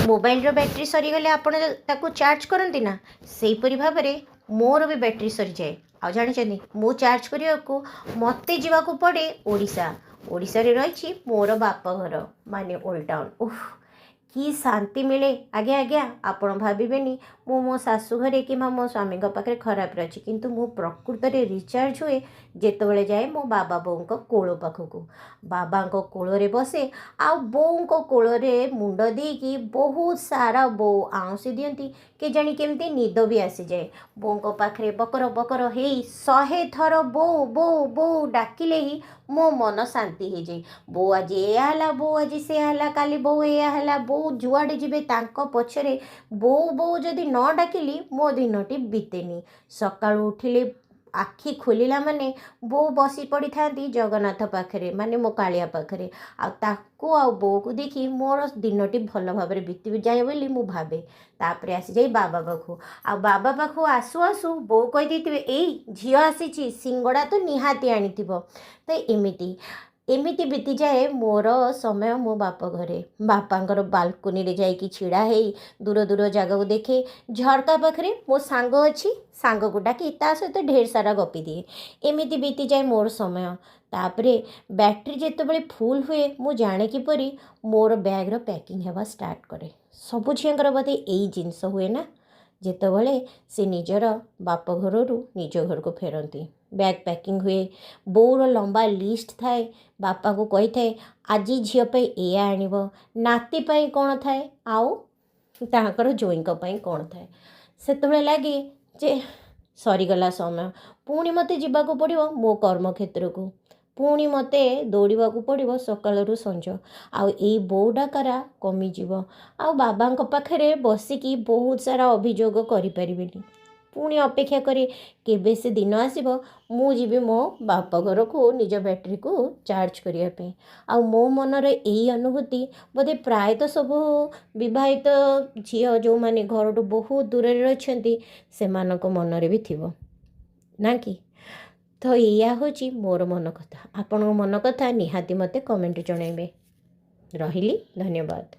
Mobile battery सरीगले आपण ताकू charge करती ना सेहीपरि भाव में मोर भी बैटेरी सरी जाए। आ जानी मु चार्ज करने को मत जावाक पड़े ओडिशा। ओडिशा रे रही मोर बापघर माने ओल्ड टाउन। उफ कि शांति मिले। आज्ञा आज्ञा आपण भावेनि मो शाशु घरे कि मो स्वामी पाखे खराब अच्छी किंतु मु प्रकृत में रिचार्ज हुए जिते जाए मो बाबा बों कोल पाखक बाबा कोल बसे आ बों कोल मुंड देकी बहुत सारा बो आउँसी दियंती के जानी केमती निद भी आसी जाए। बों पाखे बकर बकर हे 100 थर बो बो बो डाकिले ही मो मन शांति हो जाए। बो आज या बो आज से काली बो या बो जुआड़े जीवे तांको पछरे बो बो जदि न डाकिली मो दिनटी बीतेनी। सकाळु उठिले आखि खोलिला माने बो बसी पड़ी थांती जगन्नाथ पाखरे माने मो कालिया पाखरे आ ताको आ बो को देखी मोर दिनटी भल भाव बीती जाए बोली मु भावे। तापरे आसी जाई बाबा पाखु आ बाबा पाखु आसु आसु बो कहि देथिबे एई झियो आसीची सिंगड़ा तो निहाती आनीथिबो। तो एमिति बीती जाए मोर समय मो बाप घरे बापांकर बालकोनी रे जाइकी छिड़ा है दूर दूर जगह को देखे झरका पाखरे मो सांग अच्छी सांग को डाकी ता सहित ढेर सारा गपी दिए। एमिति बीती जाए मोर समय। तापरे बैटेरी जितेबाला फुल हुए मु जाने किपरि मोर बैग्र पैकिंग हेबा स्टार्ट करे। सबु झीर बोधे यही जिनस हुए ना जितेबाला से निजर बाप घर निज घर को फेरती बैग पैकिंग हुए बोर लंबा लिस्ट थाए बापा को कही थाए आज झीपाई एया आणव नाती पाई कौन थाए आउ ताकर जोईं कौन थाए। से लगे जे सरीगला समय पुणी मते जीवाक पड़ो मो कर्म क्षेत्र को पुणी मते दौड़ा पड़ो सकालू संज आई बो डाकरा कमिज आ बाबा पाखे बसिकी बहुत सारा अभियोग करें पुणी अपेक्षा करे केबे से दिन आसीबो मु जीवी मो बाप घर को निज बैटेरी को चार्ज करने आ मो मनर यही अनुभूति बोधे प्रायतः सब विवाहित झील जो माने घर टू बहुत दूर अच्छा से मनरे भी थी ना कि। तो या हूँ मोर मन कथा। आपण मन कथा निहाती मते कमेंट जणाइबे। रहिली धन्यवाद।